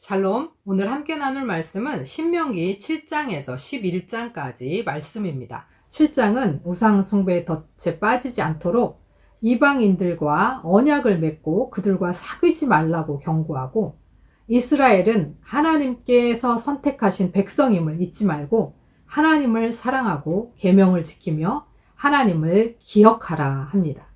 샬롬, 오늘 함께 나눌 말씀은 신명기 7장에서 11장까지 말씀입니다. 7장은 우상 숭배에 덫에 빠지지 않도록 이방인들과 언약을 맺고 그들과 사귀지 말라고 경고하고, 이스라엘은 하나님께서 선택하신 백성임을 잊지 말고 하나님을 사랑하고 계명을 지키며 하나님을 기억하라 합니다.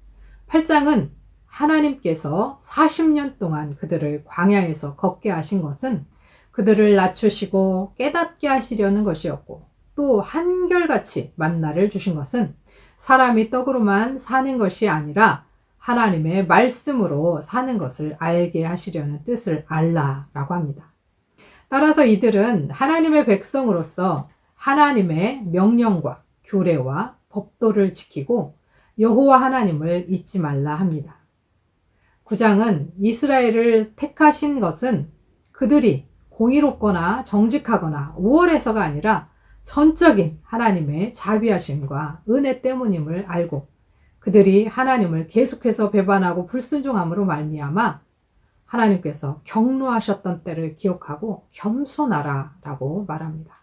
8장은 하나님께서 40년 동안 그들을 광야에서 걷게 하신 것은 그들을 낮추시고 깨닫게 하시려는 것이었고, 또 한결같이 만나를 주신 것은 사람이 떡으로만 사는 것이 아니라 하나님의 말씀으로 사는 것을 알게 하시려는 뜻을 알라라고 합니다. 따라서 이들은 하나님의 백성으로서 하나님의 명령과 규례와 법도를 지키고 여호와 하나님을 잊지 말라 합니다. 9장은 이스라엘을 택하신 것은 그들이 공의롭거나 정직하거나 우월해서가 아니라 전적인 하나님의 자비하심과 은혜 때문임을 알고, 그들이 하나님을 계속해서 배반하고 불순종함으로 말미암아 하나님께서 경노하셨던 때를 기억하고 겸손하라 라고 말합니다.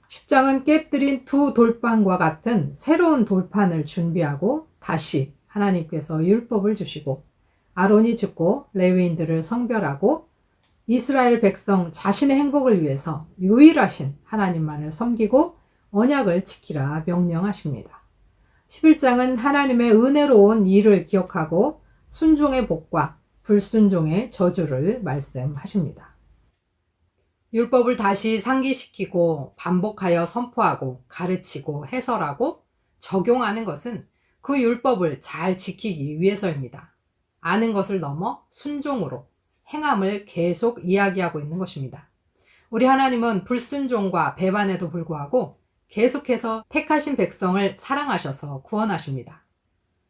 10장은 깨뜨린 두 돌판과 같은 새로운 돌판을 준비하고 다시 하나님께서 율법을 주시고, 아론이 죽고 레위인들을 성별하고 이스라엘 백성 자신의 행복을 위해서 유일하신 하나님만을 섬기고 언약을 지키라 명령하십니다. 11장은 하나님의 은혜로운 일을 기억하고 순종의 복과 불순종의 저주를 말씀하십니다. 율법을 다시 상기시키고 반복하여 선포하고 가르치고 해설하고 적용하는 것은 그 율법을 잘 지키기 위해서입니다. 아는 것을 넘어 순종으로 행함을 계속 이야기하고 있는 것입니다. 우리 하나님은 불순종과 배반에도 불구하고 계속해서 택하신 백성을 사랑하셔서 구원하십니다.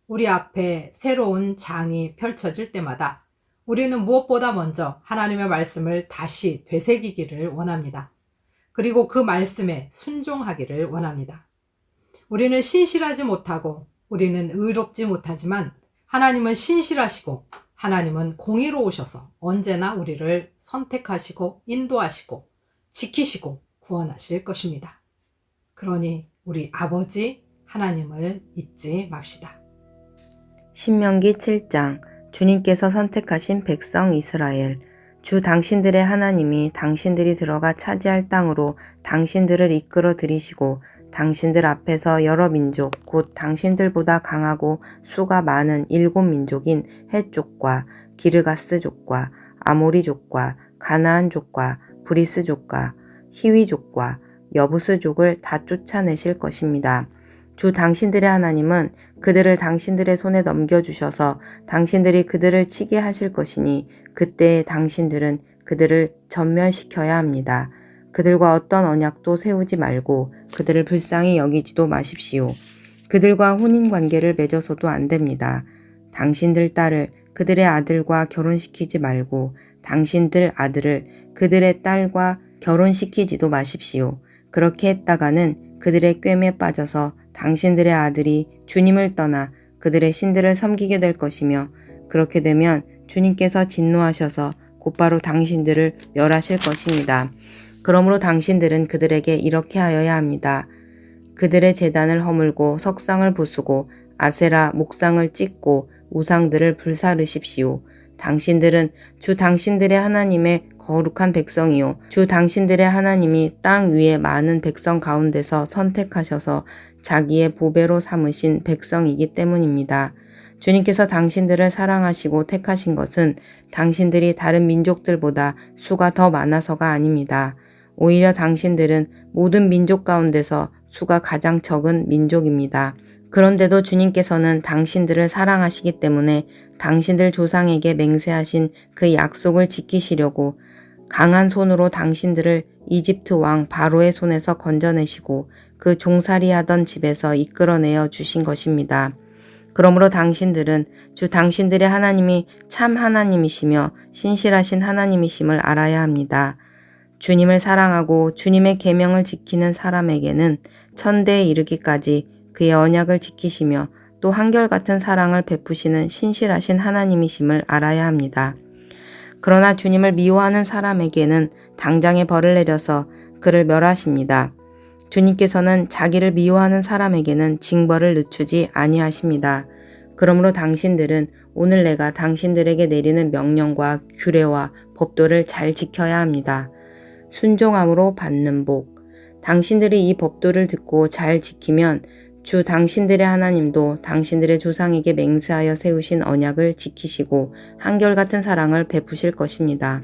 우리 앞에 새로운 장이 펼쳐질 때마다 우리는 무엇보다 먼저 하나님의 말씀을 다시 되새기기를 원합니다. 그리고 그 말씀에 순종하기를 원합니다. 우리는 신실하지 못하고 우리는 의롭지 못하지만 하나님은 신실하시고 하나님은 공의로우셔서 언제나 우리를 선택하시고 인도하시고 지키시고 구원하실 것입니다. 그러니 우리 아버지 하나님을 잊지 맙시다. 신명기 7장. 주님께서 선택하신 백성 이스라엘. 주 당신들의 하나님이 당신들이 들어가 차지할 땅으로 당신들을 이끌어 들이시고 당신들 앞에서 여러 민족 곧 당신들보다 강하고 수가 많은 7민족인 헷족과 기르가스족과 아모리족과 가나안족과 브리스족과 히위족과 여부스족을 다 쫓아내실 것입니다. 주 당신들의 하나님은 그들을 당신들의 손에 넘겨주셔서 당신들이 그들을 치게 하실 것이니 그때 당신들은 그들을 전멸시켜야 합니다. 그들과 어떤 언약도 세우지 말고 그들을 불쌍히 여기지도 마십시오. 그들과 혼인관계를 맺어서도 안 됩니다. 당신들 딸을 그들의 아들과 결혼시키지 말고 당신들 아들을 그들의 딸과 결혼시키지도 마십시오. 그렇게 했다가는 그들의 꿰매에 빠져서 당신들의 아들이 주님을 떠나 그들의 신들을 섬기게 될 것이며, 그렇게 되면 주님께서 진노하셔서 곧바로 당신들을 멸하실 것입니다. 그러므로 당신들은 그들에게 이렇게 하여야 합니다. 그들의 제단을 허물고 석상을 부수고 아세라 목상을 찢고 우상들을 불사르십시오. 당신들은 주 당신들의 하나님의 거룩한 백성이요 주 당신들의 하나님이 땅 위에 많은 백성 가운데서 선택하셔서 자기의 보배로 삼으신 백성이기 때문입니다. 주님께서 당신들을 사랑하시고 택하신 것은 당신들이 다른 민족들보다 수가 더 많아서가 아닙니다. 오히려 당신들은 모든 민족 가운데서 수가 가장 적은 민족입니다. 그런데도 주님께서는 당신들을 사랑하시기 때문에 당신들 조상에게 맹세하신 그 약속을 지키시려고 강한 손으로 당신들을 이집트 왕 바로의 손에서 건져내시고 그 종살이하던 집에서 이끌어내어 주신 것입니다. 그러므로 당신들은 주 당신들의 하나님이 참 하나님이시며 신실하신 하나님이심을 알아야 합니다. 주님을 사랑하고 주님의 계명을 지키는 사람에게는 천대에 이르기까지 그의 언약을 지키시며 또 한결같은 사랑을 베푸시는 신실하신 하나님이심을 알아야 합니다. 그러나 주님을 미워하는 사람에게는 당장에 벌을 내려서 그를 멸하십니다. 주님께서는 자기를 미워하는 사람에게는 징벌을 늦추지 아니하십니다. 그러므로 당신들은 오늘 내가 당신들에게 내리는 명령과 규례와 법도를 잘 지켜야 합니다. 순종함으로 받는 복. 당신들이 이 법도를 듣고 잘 지키면 주 당신들의 하나님도 당신들의 조상에게 맹세하여 세우신 언약을 지키시고 한결같은 사랑을 베푸실 것입니다.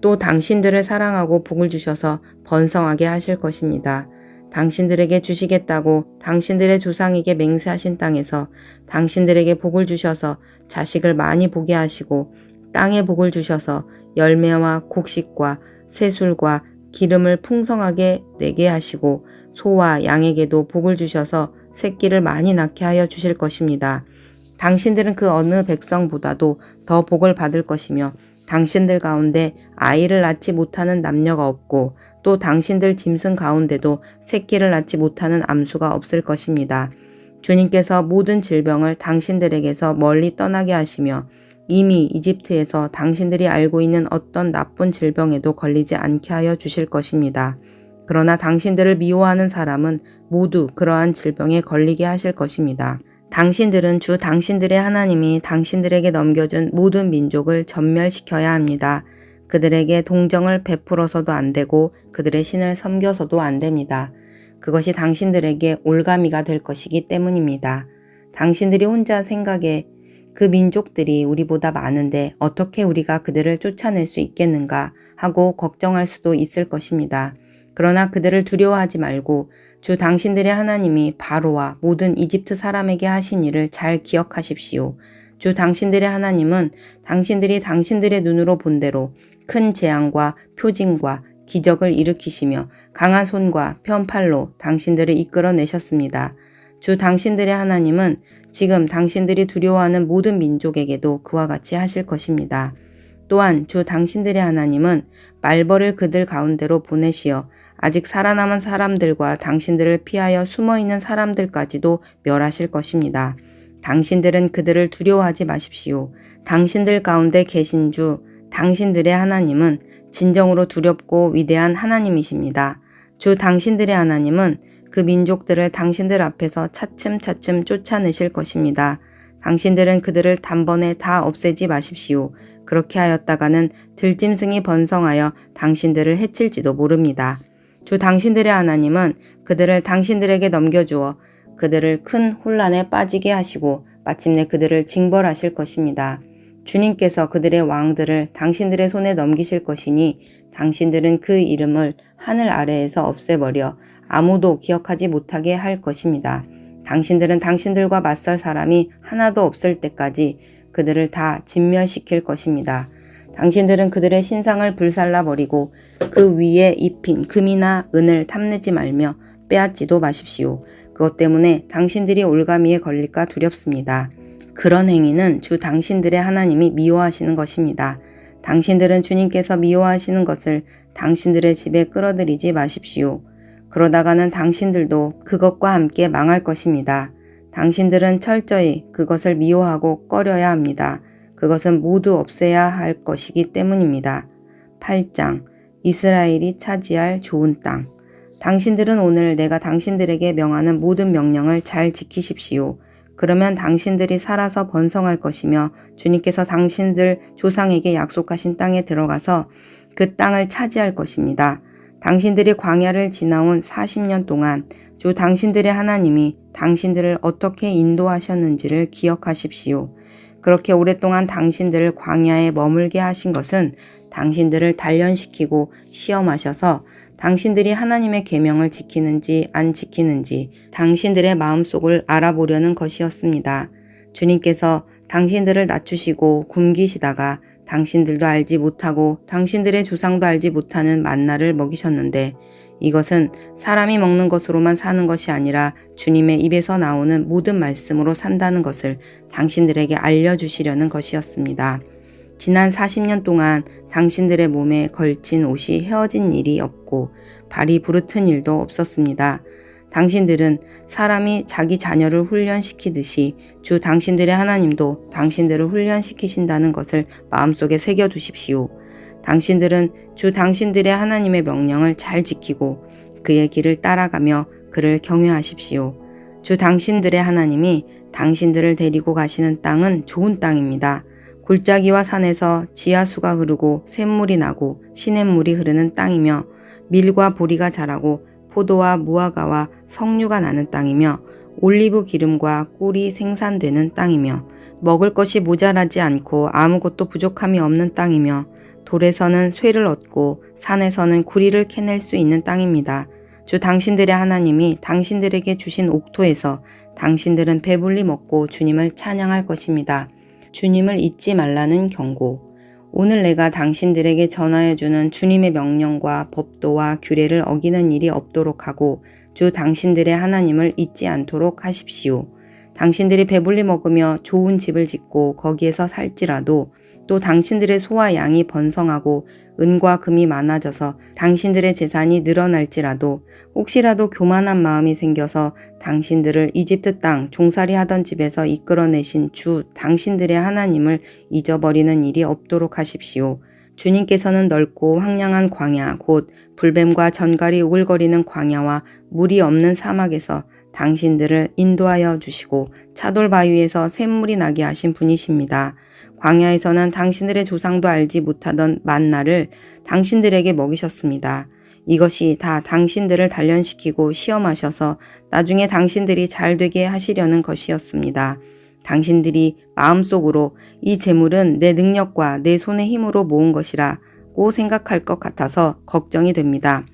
또 당신들을 사랑하고 복을 주셔서 번성하게 하실 것입니다. 당신들에게 주시겠다고 당신들의 조상에게 맹세하신 땅에서 당신들에게 복을 주셔서 자식을 많이 보게 하시고 땅에 복을 주셔서 열매와 곡식과 새술과 기름을 풍성하게 내게 하시고 소와 양에게도 복을 주셔서 새끼를 많이 낳게 하여 주실 것입니다. 당신들은 그 어느 백성보다도 더 복을 받을 것이며 당신들 가운데 아이를 낳지 못하는 남녀가 없고 또 당신들 짐승 가운데도 새끼를 낳지 못하는 암수가 없을 것입니다. 주님께서 모든 질병을 당신들에게서 멀리 떠나게 하시며 이미 이집트에서 당신들이 알고 있는 어떤 나쁜 질병에도 걸리지 않게 하여 주실 것입니다. 그러나 당신들을 미워하는 사람은 모두 그러한 질병에 걸리게 하실 것입니다. 당신들은 주 당신들의 하나님이 당신들에게 넘겨준 모든 민족을 전멸시켜야 합니다. 그들에게 동정을 베풀어서도 안 되고 그들의 신을 섬겨서도 안 됩니다. 그것이 당신들에게 올가미가 될 것이기 때문입니다. 당신들이 혼자 생각에 그 민족들이 우리보다 많은데 어떻게 우리가 그들을 쫓아낼 수 있겠는가 하고 걱정할 수도 있을 것입니다. 그러나 그들을 두려워하지 말고 주 당신들의 하나님이 바로와 모든 이집트 사람에게 하신 일을 잘 기억하십시오. 주 당신들의 하나님은 당신들이 당신들의 눈으로 본 대로 큰 재앙과 표징과 기적을 일으키시며 강한 손과 편팔로 당신들을 이끌어내셨습니다. 주 당신들의 하나님은 지금 당신들이 두려워하는 모든 민족에게도 그와 같이 하실 것입니다. 또한 주 당신들의 하나님은 말벌을 그들 가운데로 보내시어 아직 살아남은 사람들과 당신들을 피하여 숨어있는 사람들까지도 멸하실 것입니다. 당신들은 그들을 두려워하지 마십시오. 당신들 가운데 계신 주 당신들의 하나님은 진정으로 두렵고 위대한 하나님이십니다. 주 당신들의 하나님은 그 민족들을 당신들 앞에서 차츰차츰 쫓아내실 것입니다. 당신들은 그들을 단번에 다 없애지 마십시오. 그렇게 하였다가는 들짐승이 번성하여 당신들을 해칠지도 모릅니다. 주 당신들의 하나님은 그들을 당신들에게 넘겨주어 그들을 큰 혼란에 빠지게 하시고 마침내 그들을 징벌하실 것입니다. 주님께서 그들의 왕들을 당신들의 손에 넘기실 것이니 당신들은 그 이름을 하늘 아래에서 없애버려 아무도 기억하지 못하게 할 것입니다. 당신들은 당신들과 맞설 사람이 하나도 없을 때까지 그들을 다 진멸시킬 것입니다. 당신들은 그들의 신상을 불살라 버리고 그 위에 입힌 금이나 은을 탐내지 말며 빼앗지도 마십시오. 그것 때문에 당신들이 올가미에 걸릴까 두렵습니다. 그런 행위는 주 당신들의 하나님이 미워하시는 것입니다. 당신들은 주님께서 미워하시는 것을 당신들의 집에 끌어들이지 마십시오. 그러다가는 당신들도 그것과 함께 망할 것입니다. 당신들은 철저히 그것을 미워하고 꺼려야 합니다. 그것은 모두 없애야 할 것이기 때문입니다. 8장 이스라엘이 차지할 좋은 땅. 당신들은 오늘 내가 당신들에게 명하는 모든 명령을 잘 지키십시오. 그러면 당신들이 살아서 번성할 것이며 주님께서 당신들 조상에게 약속하신 땅에 들어가서 그 땅을 차지할 것입니다. 당신들이 광야를 지나온 40년 동안 주 당신들의 하나님이 당신들을 어떻게 인도하셨는지를 기억하십시오. 그렇게 오랫동안 당신들을 광야에 머물게 하신 것은 당신들을 단련시키고 시험하셔서 당신들이 하나님의 계명을 지키는지 안 지키는지 당신들의 마음속을 알아보려는 것이었습니다. 주님께서 당신들을 낮추시고 굶기시다가 당신들도 알지 못하고 당신들의 조상도 알지 못하는 만나를 먹이셨는데 이것은 사람이 먹는 것으로만 사는 것이 아니라 주님의 입에서 나오는 모든 말씀으로 산다는 것을 당신들에게 알려주시려는 것이었습니다. 지난 40년 동안 당신들의 몸에 걸친 옷이 헤어진 일이 없고 발이 부르튼 일도 없었습니다. 당신들은 사람이 자기 자녀를 훈련시키듯이 주 당신들의 하나님도 당신들을 훈련시키신다는 것을 마음속에 새겨두십시오. 당신들은 주 당신들의 하나님의 명령을 잘 지키고 그의 길을 따라가며 그를 경외하십시오. 주 당신들의 하나님이 당신들을 데리고 가시는 땅은 좋은 땅입니다. 골짜기와 산에서 지하수가 흐르고 샘물이 나고 시냇물이 흐르는 땅이며 밀과 보리가 자라고 포도와 무화과와 석류가 나는 땅이며 올리브 기름과 꿀이 생산되는 땅이며 먹을 것이 모자라지 않고 아무것도 부족함이 없는 땅이며 돌에서는 쇠를 얻고 산에서는 구리를 캐낼 수 있는 땅입니다. 주 당신들의 하나님이 당신들에게 주신 옥토에서 당신들은 배불리 먹고 주님을 찬양할 것입니다. 주님을 잊지 말라는 경고. 오늘 내가 당신들에게 전하여주는 주님의 명령과 법도와 규례를 어기는 일이 없도록 하고 주 당신들의 하나님을 잊지 않도록 하십시오. 당신들이 배불리 먹으며 좋은 집을 짓고 거기에서 살지라도 또 당신들의 소와 양이 번성하고 은과 금이 많아져서 당신들의 재산이 늘어날지라도 혹시라도 교만한 마음이 생겨서 당신들을 이집트 땅 종살이 하던 집에서 이끌어내신 주 당신들의 하나님을 잊어버리는 일이 없도록 하십시오. 주님께서는 넓고 황량한 광야 곧 불뱀과 전갈이 우글거리는 광야와 물이 없는 사막에서 당신들을 인도하여 주시고 차돌 바위에서 샘물이 나게 하신 분이십니다. 광야에서는 당신들의 조상도 알지 못하던 만나를 당신들에게 먹이셨습니다. 이것이 다 당신들을 단련시키고 시험하셔서 나중에 당신들이 잘되게 하시려는 것이었습니다. 당신들이 마음속으로 이 재물은 내 능력과 내 손의 힘으로 모은 것이라고 생각할 것 같아서 걱정이 됩니다.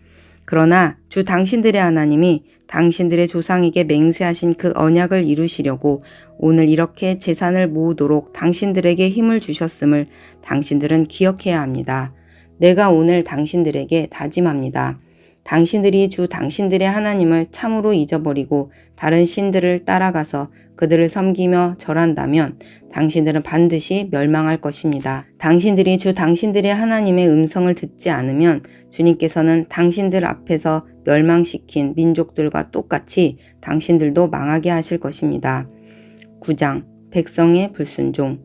그러나 주 당신들의 하나님이 당신들의 조상에게 맹세하신 그 언약을 이루시려고 오늘 이렇게 재산을 모으도록 당신들에게 힘을 주셨음을 당신들은 기억해야 합니다. 내가 오늘 당신들에게 다짐합니다. 당신들이 주 당신들의 하나님을 참으로 잊어버리고 다른 신들을 따라가서 그들을 섬기며 절한다면 당신들은 반드시 멸망할 것입니다. 당신들이 주 당신들의 하나님의 음성을 듣지 않으면 주님께서는 당신들 앞에서 멸망시킨 민족들과 똑같이 당신들도 망하게 하실 것입니다. 9장 백성의 불순종.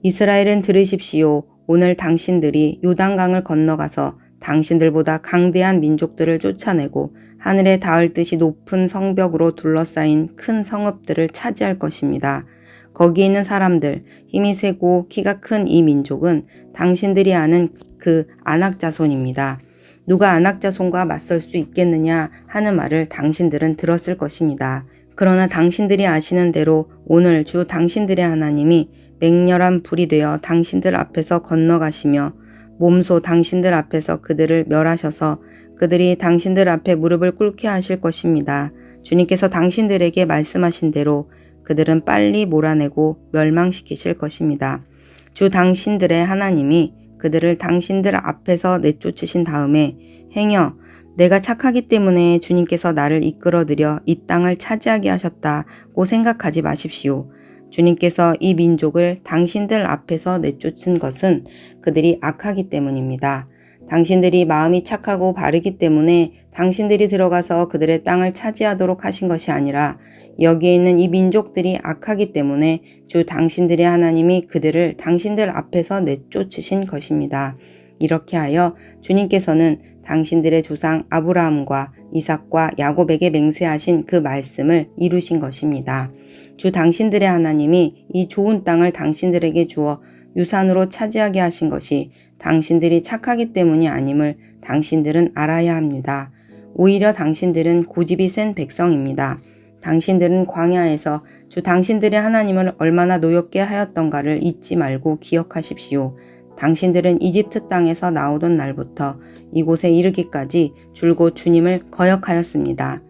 이스라엘은 들으십시오. 오늘 당신들이 요단강을 건너가서 당신들보다 강대한 민족들을 쫓아내고 하늘에 닿을 듯이 높은 성벽으로 둘러싸인 큰 성읍들을 차지할 것입니다. 거기 있는 사람들, 힘이 세고 키가 큰 이 민족은 당신들이 아는 그 아낙 자손입니다. 누가 아낙 자손과 맞설 수 있겠느냐 하는 말을 당신들은 들었을 것입니다. 그러나 당신들이 아시는 대로 오늘 주 당신들의 하나님이 맹렬한 불이 되어 당신들 앞에서 건너가시며 몸소 당신들 앞에서 그들을 멸하셔서 그들이 당신들 앞에 무릎을 꿇게 하실 것입니다. 주님께서 당신들에게 말씀하신 대로 그들은 빨리 몰아내고 멸망시키실 것입니다. 주 당신들의 하나님이 그들을 당신들 앞에서 내쫓으신 다음에 행여 내가 착하기 때문에 주님께서 나를 이끌어들여 이 땅을 차지하게 하셨다고 생각하지 마십시오. 주님께서 이 민족을 당신들 앞에서 내쫓은 것은 그들이 악하기 때문입니다. 당신들이 마음이 착하고 바르기 때문에 당신들이 들어가서 그들의 땅을 차지하도록 하신 것이 아니라 여기에 있는 이 민족들이 악하기 때문에 주 당신들의 하나님이 그들을 당신들 앞에서 내쫓으신 것입니다. 이렇게 하여 주님께서는 당신들의 조상 아브라함과 이삭과 야곱에게 맹세하신 그 말씀을 이루신 것입니다. 주 당신들의 하나님이 이 좋은 땅을 당신들에게 주어 유산으로 차지하게 하신 것이 당신들이 착하기 때문이 아님을 당신들은 알아야 합니다. 오히려 당신들은 고집이 센 백성입니다. 당신들은 광야에서 주 당신들의 하나님을 얼마나 노엽게 하였던가를 잊지 말고 기억하십시오. 당신들은 이집트 땅에서 나오던 날부터 이곳에 이르기까지 줄곧 주님을 거역하였습니다.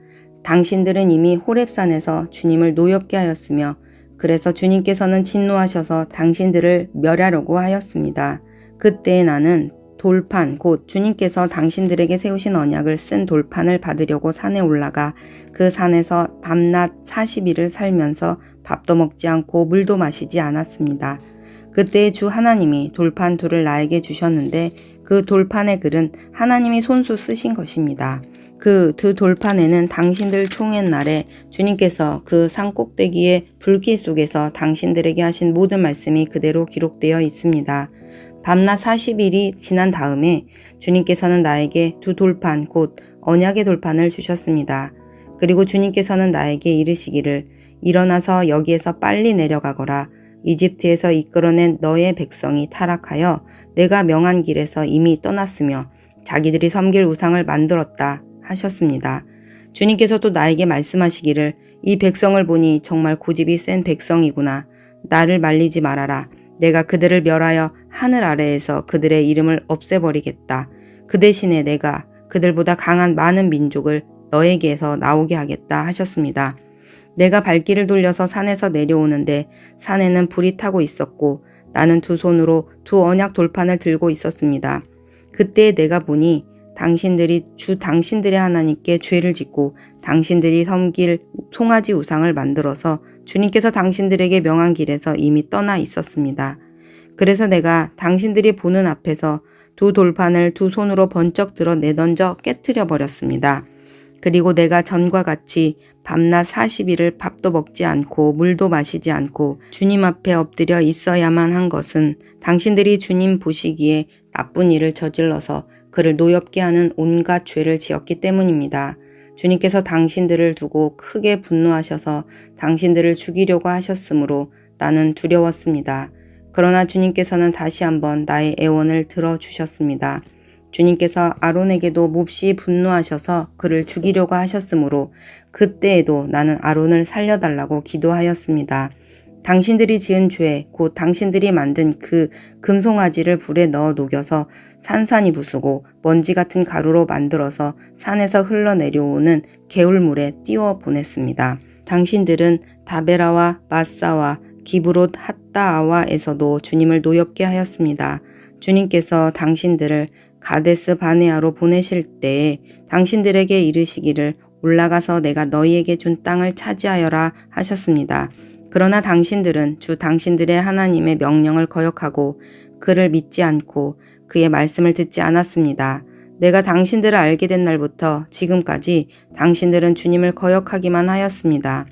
당신들은 이미 호렙산에서 주님을 노엽게 하였으며 그래서 주님께서는 진노하셔서 당신들을 멸하려고 하였습니다. 그때 나는 돌판 곧 주님께서 당신들에게 세우신 언약을 쓴 돌판을 받으려고 산에 올라가 그 산에서 밤낮 40일을 살면서 밥도 먹지 않고 물도 마시지 않았습니다. 그때 주 하나님이 돌판 둘을 나에게 주셨는데 그 돌판의 글은 하나님이 손수 쓰신 것입니다. 그 두 돌판에는 당신들 총회날에 주님께서 그 산 꼭대기의 불길 속에서 당신들에게 하신 모든 말씀이 그대로 기록되어 있습니다. 밤낮 40일이 지난 다음에 주님께서는 나에게 두 돌판 곧 언약의 돌판을 주셨습니다. 그리고 주님께서는 나에게 이르시기를 일어나서 여기에서 빨리 내려가거라. 이집트에서 이끌어낸 너의 백성이 타락하여 내가 명한 길에서 이미 떠났으며 자기들이 섬길 우상을 만들었다 하셨습니다. 주님께서 또 나에게 말씀하시기를 이 백성을 보니 정말 고집이 센 백성이구나. 나를 말리지 말아라. 내가 그들을 멸하여 하늘 아래에서 그들의 이름을 없애버리겠다. 그 대신에 내가 그들보다 강한 많은 민족을 너에게서 나오게 하겠다 하셨습니다. 내가 발길을 돌려서 산에서 내려오는데 산에는 불이 타고 있었고 나는 두 손으로 두 언약 돌판을 들고 있었습니다. 그때 내가 보니 당신들이 당신들의 하나님께 죄를 짓고 당신들이 섬길 송아지 우상을 만들어서 주님께서 당신들에게 명한 길에서 이미 떠나 있었습니다. 그래서 내가 당신들이 보는 앞에서 두 돌판을 두 손으로 번쩍 들어 내던져 깨트려 버렸습니다. 그리고 내가 전과 같이 밤낮 40일을 밥도 먹지 않고 물도 마시지 않고 주님 앞에 엎드려 있어야만 한 것은 당신들이 주님 보시기에 나쁜 일을 저질러서 그를 노엽게 하는 온갖 죄를 지었기 때문입니다. 주님께서 당신들을 두고 크게 분노하셔서 당신들을 죽이려고 하셨으므로 나는 두려웠습니다. 그러나 주님께서는 다시 한번 나의 애원을 들어주셨습니다. 주님께서 아론에게도 몹시 분노하셔서 그를 죽이려고 하셨으므로 그때에도 나는 아론을 살려달라고 기도하였습니다. 당신들이 지은 죄, 곧 당신들이 만든 그 금송아지를 불에 넣어 녹여서 산산이 부수고 먼지 같은 가루로 만들어서 산에서 흘러내려오는 개울물에 띄워 보냈습니다. 당신들은 다베라와 마사와 기브롯 핫다아와에서도 주님을 노엽게 하였습니다. 주님께서 당신들을 가데스 바네아로 보내실 때에 당신들에게 이르시기를 올라가서 내가 너희에게 준 땅을 차지하여라 하셨습니다. 그러나 당신들은 주 당신들의 하나님의 명령을 거역하고 그를 믿지 않고 그의 말씀을 듣지 않았습니다. 내가 당신들을 알게 된 날부터 지금까지 당신들은 주님을 거역하기만 하였습니다.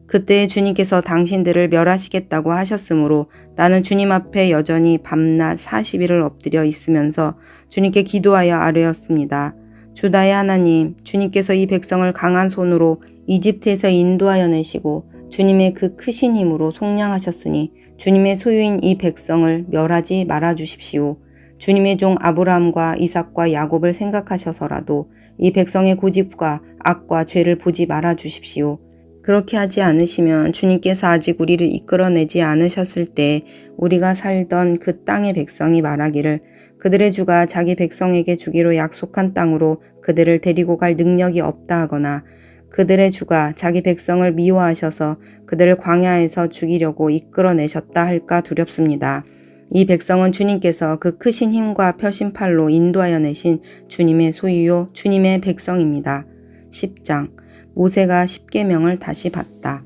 그때 주님께서 당신들을 멸하시겠다고 하셨으므로 나는 주님 앞에 여전히 밤낮 40일을 엎드려 있으면서 주님께 기도하여 아뢰었습니다. 주 나의 하나님, 주님께서 이 백성을 강한 손으로 이집트에서 인도하여 내시고 주님의 그 크신 힘으로 속량하셨으니 주님의 소유인 이 백성을 멸하지 말아 주십시오. 주님의 종 아브라함과 이삭과 야곱을 생각하셔서라도 이 백성의 고집과 악과 죄를 보지 말아 주십시오. 그렇게 하지 않으시면 주님께서 아직 우리를 이끌어내지 않으셨을 때 우리가 살던 그 땅의 백성이 말하기를 그들의 주가 자기 백성에게 주기로 약속한 땅으로 그들을 데리고 갈 능력이 없다 하거나 그들의 주가 자기 백성을 미워하셔서 그들을 광야에서 죽이려고 이끌어내셨다 할까 두렵습니다. 이 백성은 주님께서 그 크신 힘과 펴신 팔로 인도하여 내신 주님의 소유요 주님의 백성입니다. 10장 모세가 십계명을 다시 받다.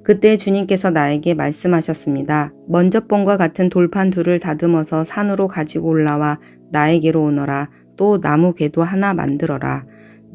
그때 주님께서 나에게 말씀하셨습니다. 먼저번과 같은 돌판 둘을 다듬어서 산으로 가지고 올라와 나에게로 오너라. 또 나무 궤도 하나 만들어라.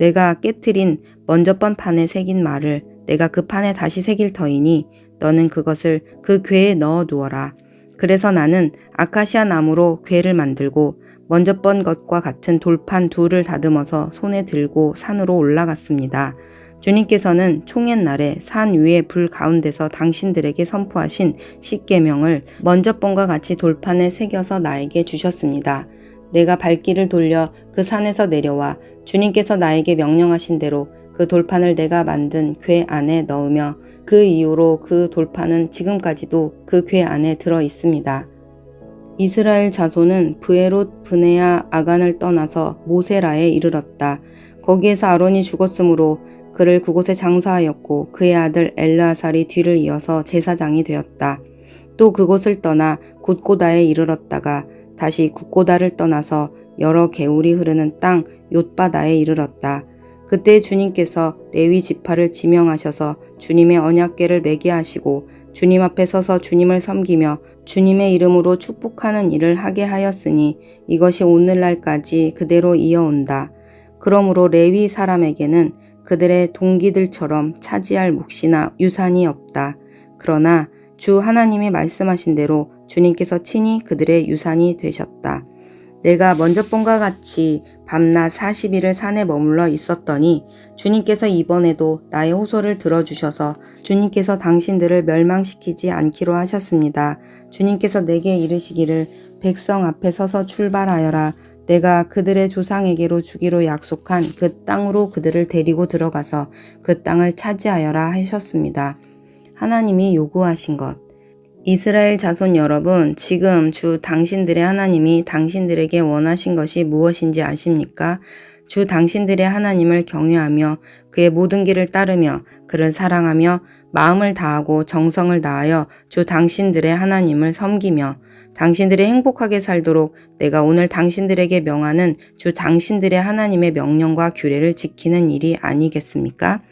내가 깨트린 먼저번 판에 새긴 말을 내가 그 판에 다시 새길 터이니 너는 그것을 그 궤에 넣어 두어라. 그래서 나는 아카시아 나무로 궤를 만들고 먼저번 것과 같은 돌판 둘을 다듬어서 손에 들고 산으로 올라갔습니다. 주님께서는 총옛날에 산 위의 불 가운데서 당신들에게 선포하신 십계명을 먼저번과 같이 돌판에 새겨서 나에게 주셨습니다. 내가 발길을 돌려 그 산에서 내려와 주님께서 나에게 명령하신 대로 그 돌판을 내가 만든 궤 안에 넣으며 그 이후로 그 돌판은 지금까지도 그 궤 안에 들어 있습니다. 이스라엘 자손은 브에롯 브네아 아간을 떠나서 모세라에 이르렀다. 거기에서 아론이 죽었으므로 그를 그곳에 장사하였고 그의 아들 엘르아살이 뒤를 이어서 제사장이 되었다. 또 그곳을 떠나 굿고다에 이르렀다가 다시 굿고다를 떠나서 여러 개울이 흐르는 땅 욤바다에 이르렀다. 그때 주님께서 레위 지파를 지명하셔서 주님의 언약궤를 매게 하시고 주님 앞에 서서 주님을 섬기며 주님의 이름으로 축복하는 일을 하게 하였으니 이것이 오늘날까지 그대로 이어온다. 그러므로 레위 사람에게는 그들의 동기들처럼 차지할 몫이나 유산이 없다. 그러나 주 하나님이 말씀하신 대로 주님께서 친히 그들의 유산이 되셨다. 내가 먼저 본과 같이 밤낮 40일을 산에 머물러 있었더니 주님께서 이번에도 나의 호소를 들어주셔서 주님께서 당신들을 멸망시키지 않기로 하셨습니다. 주님께서 내게 이르시기를 백성 앞에 서서 출발하여라. 내가 그들의 조상에게로 주기로 약속한 그 땅으로 그들을 데리고 들어가서 그 땅을 차지하여라 하셨습니다. 하나님이 요구하신 것. 이스라엘 자손 여러분, 지금 주 당신들의 하나님이 당신들에게 원하신 것이 무엇인지 아십니까? 주 당신들의 하나님을 경외하며 그의 모든 길을 따르며 그를 사랑하며 마음을 다하고 정성을 다하여 주 당신들의 하나님을 섬기며 당신들이 행복하게 살도록 내가 오늘 당신들에게 명하는 주 당신들의 하나님의 명령과 규례를 지키는 일이 아니겠습니까?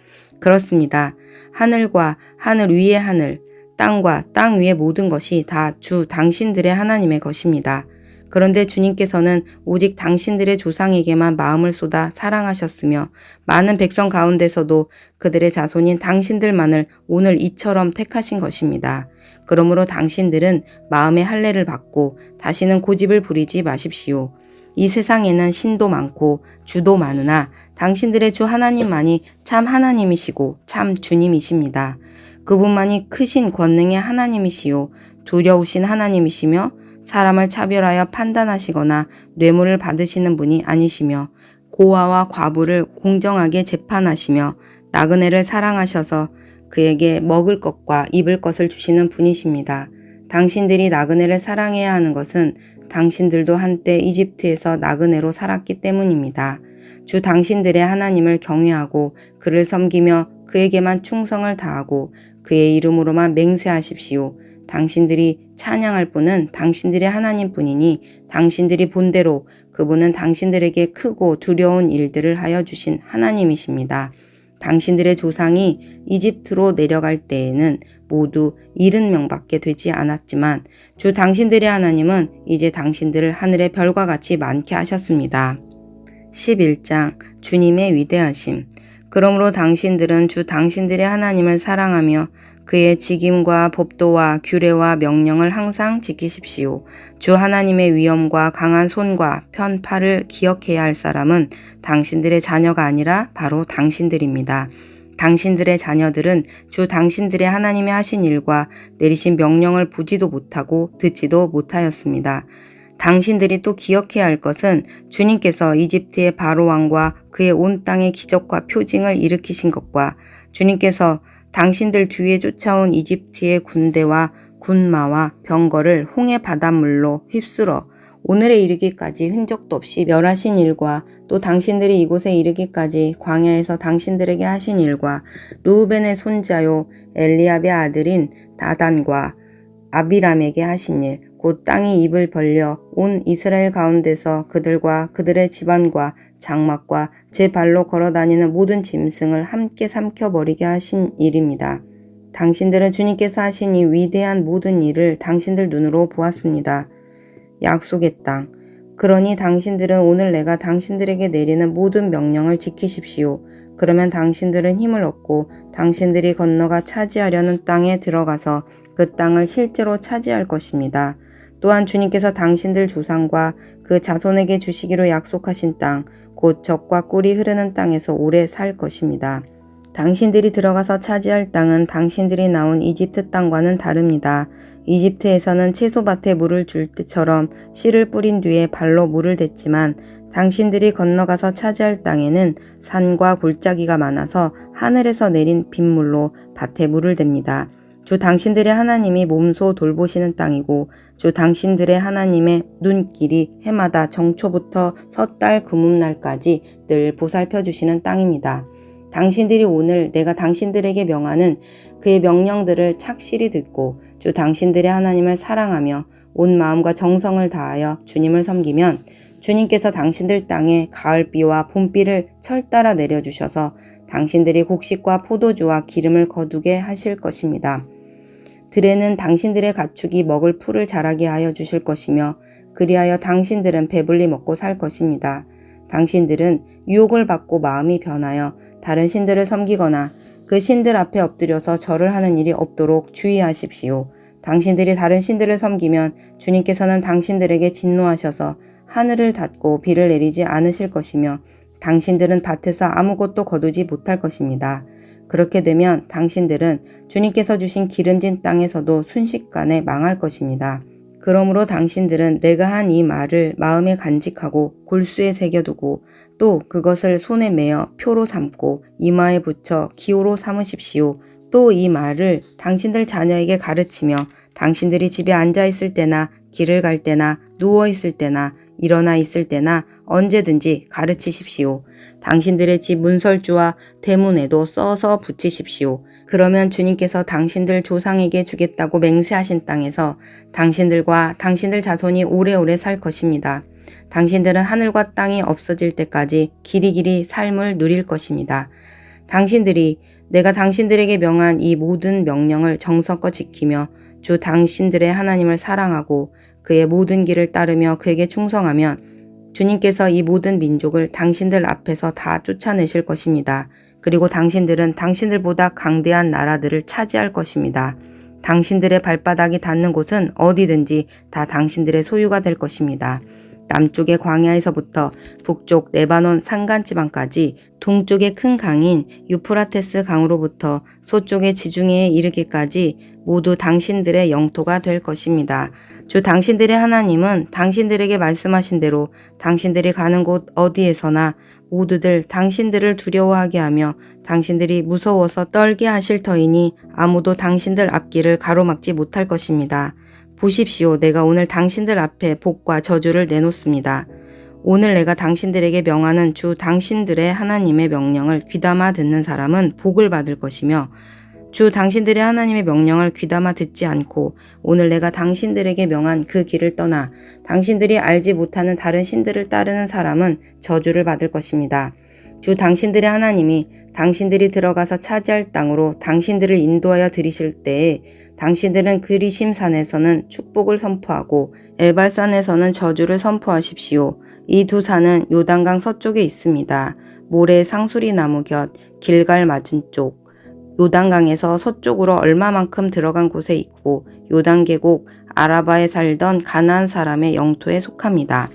그렇습니다. 하늘과 하늘 위의 하늘, 땅과 땅 위의 모든 것이 다 주 당신들의 하나님의 것입니다. 그런데 주님께서는 오직 당신들의 조상에게만 마음을 쏟아 사랑하셨으며 많은 백성 가운데서도 그들의 자손인 당신들만을 오늘 이처럼 택하신 것입니다. 그러므로 당신들은 마음의 할례를 받고 다시는 고집을 부리지 마십시오. 이 세상에는 신도 많고 주도 많으나 당신들의 주 하나님만이 참 하나님이시고 참 주님이십니다. 그분만이 크신 권능의 하나님이시요 두려우신 하나님이시며 사람을 차별하여 판단하시거나 뇌물을 받으시는 분이 아니시며 고아와 과부를 공정하게 재판하시며 나그네를 사랑하셔서 그에게 먹을 것과 입을 것을 주시는 분이십니다. 당신들이 나그네를 사랑해야 하는 것은 당신들도 한때 이집트에서 나그네로 살았기 때문입니다. 주 당신들의 하나님을 경외하고 그를 섬기며 그에게만 충성을 다하고 그의 이름으로만 맹세하십시오. 당신들이 찬양할 분은 당신들의 하나님뿐이니 당신들이 본대로 그분은 당신들에게 크고 두려운 일들을 하여 주신 하나님이십니다. 당신들의 조상이 이집트로 내려갈 때에는 모두 70명밖에 되지 않았지만 주 당신들의 하나님은 이제 당신들을 하늘의 별과 같이 많게 하셨습니다. 11장 주님의 위대하심. 그러므로 당신들은 주 당신들의 하나님을 사랑하며 그의 직임과 법도와 규례와 명령을 항상 지키십시오. 주 하나님의 위엄과 강한 손과 편 팔을 기억해야 할 사람은 당신들의 자녀가 아니라 바로 당신들입니다. 당신들의 자녀들은 주 당신들의 하나님이 하신 일과 내리신 명령을 보지도 못하고 듣지도 못하였습니다. 당신들이 또 기억해야 할 것은 주님께서 이집트의 바로 왕과 그의 온 땅의 기적과 표징을 일으키신 것과 주님께서 당신들 뒤에 쫓아온 이집트의 군대와 군마와 병거를 홍해 바닷물로 휩쓸어 오늘에 이르기까지 흔적도 없이 멸하신 일과 또 당신들이 이곳에 이르기까지 광야에서 당신들에게 하신 일과 르우벤의 손자요 엘리압의 아들인 다단과 아비람에게 하신 일, 곧 땅이 입을 벌려 온 이스라엘 가운데서 그들과 그들의 집안과 장막과 제 발로 걸어다니는 모든 짐승을 함께 삼켜버리게 하신 일입니다. 당신들은 주님께서 하신 이 위대한 모든 일을 당신들 눈으로 보았습니다. 약속의 땅. 그러니 당신들은 오늘 내가 당신들에게 내리는 모든 명령을 지키십시오. 그러면 당신들은 힘을 얻고 당신들이 건너가 차지하려는 땅에 들어가서 그 땅을 실제로 차지할 것입니다. 또한 주님께서 당신들 조상과 그 자손에게 주시기로 약속하신 땅, 곧 젖과 꿀이 흐르는 땅에서 오래 살 것입니다. 당신들이 들어가서 차지할 땅은 당신들이 나온 이집트 땅과는 다릅니다. 이집트에서는 채소밭에 물을 줄 때처럼 씨를 뿌린 뒤에 발로 물을 댔지만 당신들이 건너가서 차지할 땅에는 산과 골짜기가 많아서 하늘에서 내린 빗물로 밭에 물을 댑니다. 주 당신들의 하나님이 몸소 돌보시는 땅이고 주 당신들의 하나님의 눈길이 해마다 정초부터 섣달 금음날까지 늘 보살펴 주시는 땅입니다. 당신들이 오늘 내가 당신들에게 명하는 그의 명령들을 착실히 듣고 주 당신들의 하나님을 사랑하며 온 마음과 정성을 다하여 주님을 섬기면 주님께서 당신들 땅에 가을비와 봄비를 철따라 내려주셔서 당신들이 곡식과 포도주와 기름을 거두게 하실 것입니다. 들에는 당신들의 가축이 먹을 풀을 자라게 하여 주실 것이며 그리하여 당신들은 배불리 먹고 살 것입니다. 당신들은 유혹을 받고 마음이 변하여 다른 신들을 섬기거나 그 신들 앞에 엎드려서 절을 하는 일이 없도록 주의하십시오. 당신들이 다른 신들을 섬기면 주님께서는 당신들에게 진노하셔서 하늘을 닫고 비를 내리지 않으실 것이며 당신들은 밭에서 아무것도 거두지 못할 것입니다. 그렇게 되면 당신들은 주님께서 주신 기름진 땅에서도 순식간에 망할 것입니다. 그러므로 당신들은 내가 한 이 말을 마음에 간직하고 골수에 새겨두고 또 그것을 손에 매어 표로 삼고 이마에 붙여 기호로 삼으십시오. 또 이 말을 당신들 자녀에게 가르치며 당신들이 집에 앉아 있을 때나 길을 갈 때나 누워 있을 때나 일어나 있을 때나 언제든지 가르치십시오. 당신들의 집 문설주와 대문에도 써서 붙이십시오. 그러면 주님께서 당신들 조상에게 주겠다고 맹세하신 땅에서 당신들과 당신들 자손이 오래오래 살 것입니다. 당신들은 하늘과 땅이 없어질 때까지 길이길이 삶을 누릴 것입니다. 당신들이 내가 당신들에게 명한 이 모든 명령을 정성껏 지키며 주 당신들의 하나님을 사랑하고 그의 모든 길을 따르며 그에게 충성하면 주님께서 이 모든 민족을 당신들 앞에서 다 쫓아내실 것입니다. 그리고 당신들은 당신들보다 강대한 나라들을 차지할 것입니다. 당신들의 발바닥이 닿는 곳은 어디든지 다 당신들의 소유가 될 것입니다. 남쪽의 광야에서부터 북쪽 레바논 산간지방까지 동쪽의 큰 강인 유프라테스 강으로부터 서쪽의 지중해에 이르기까지 모두 당신들의 영토가 될 것입니다. 주 당신들의 하나님은 당신들에게 말씀하신 대로 당신들이 가는 곳 어디에서나 모두들 당신들을 두려워하게 하며 당신들이 무서워서 떨게 하실 터이니 아무도 당신들 앞길을 가로막지 못할 것입니다. 보십시오. 내가 오늘 당신들 앞에 복과 저주를 내놓습니다. 오늘 내가 당신들에게 명하는 주 당신들의 하나님의 명령을 귀담아 듣는 사람은 복을 받을 것이며 주 당신들의 하나님의 명령을 귀담아 듣지 않고 오늘 내가 당신들에게 명한 그 길을 떠나 당신들이 알지 못하는 다른 신들을 따르는 사람은 저주를 받을 것입니다. 주 당신들의 하나님이 당신들이 들어가서 차지할 땅으로 당신들을 인도하여 들이실 때에 당신들은 그리심산에서는 축복을 선포하고 에발산에서는 저주를 선포하십시오. 이 두 산은 요단강 서쪽에 있습니다. 모래 상수리 나무 곁 길갈 맞은 쪽 요단강에서 서쪽으로 얼마만큼 들어간 곳에 있고 요단 계곡 아라바에 살던 가나안 사람의 영토에 속합니다.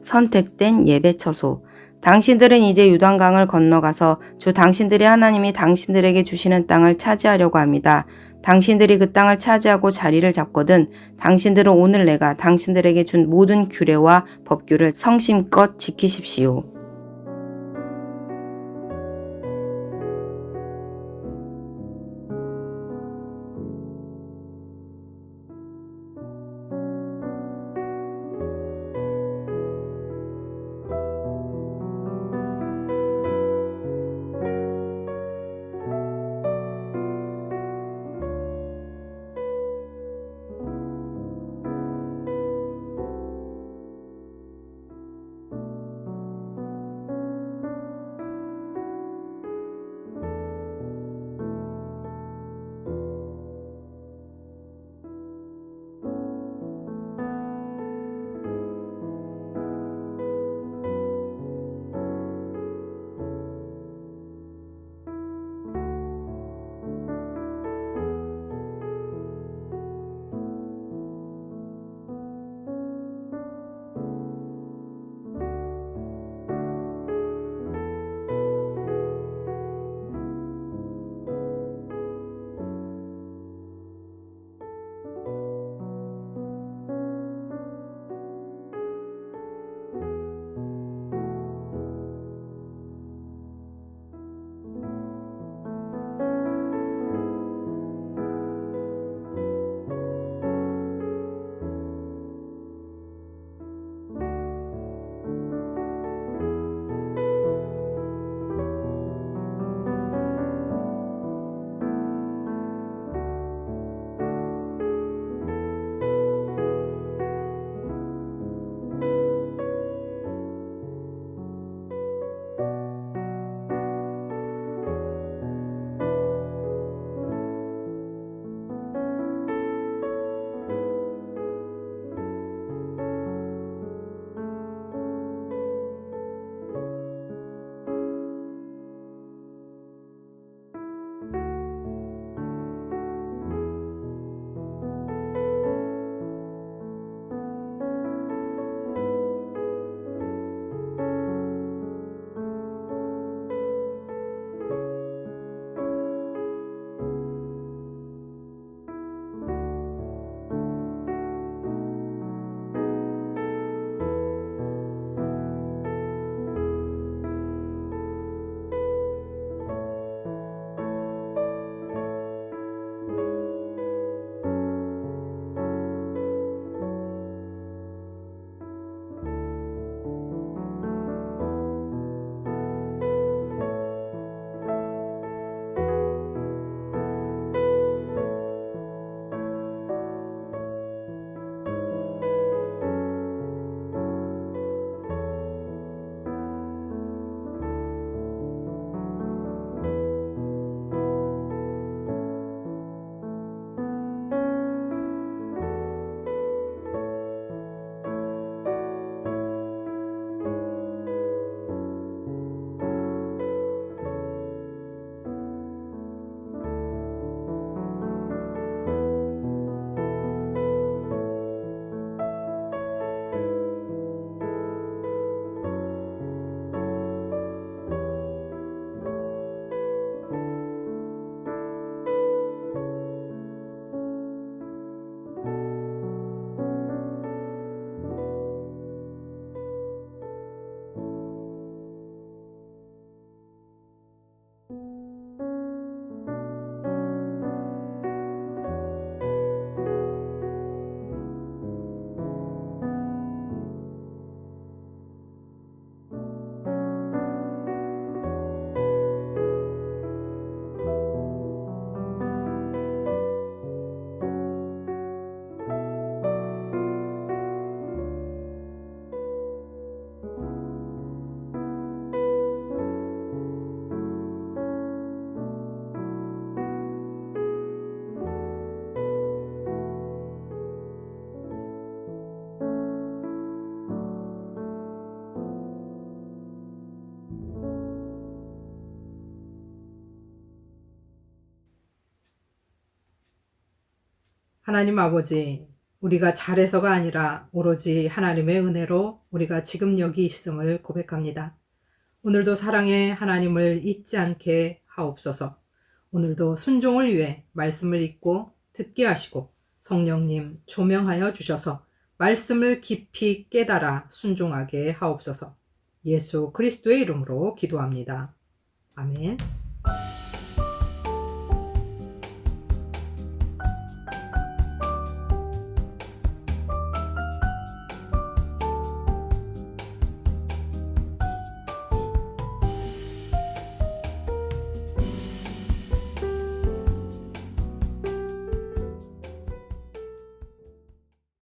선택된 예배 처소. 당신들은 이제 요단강을 건너가서 주 당신들의 하나님이 당신들에게 주시는 땅을 차지하려고 합니다. 당신들이 그 땅을 차지하고 자리를 잡거든 당신들은 오늘 내가 당신들에게 준 모든 규례와 법규를 성심껏 지키십시오. 하나님 아버지, 우리가 잘해서가 아니라 오로지 하나님의 은혜로 우리가 지금 여기 있음을 고백합니다. 오늘도 사랑의 하나님을 잊지 않게 하옵소서. 오늘도 순종을 위해 말씀을 읽고 듣게 하시고 성령님 조명하여 주셔서 말씀을 깊이 깨달아 순종하게 하옵소서. 예수 그리스도의 이름으로 기도합니다. 아멘.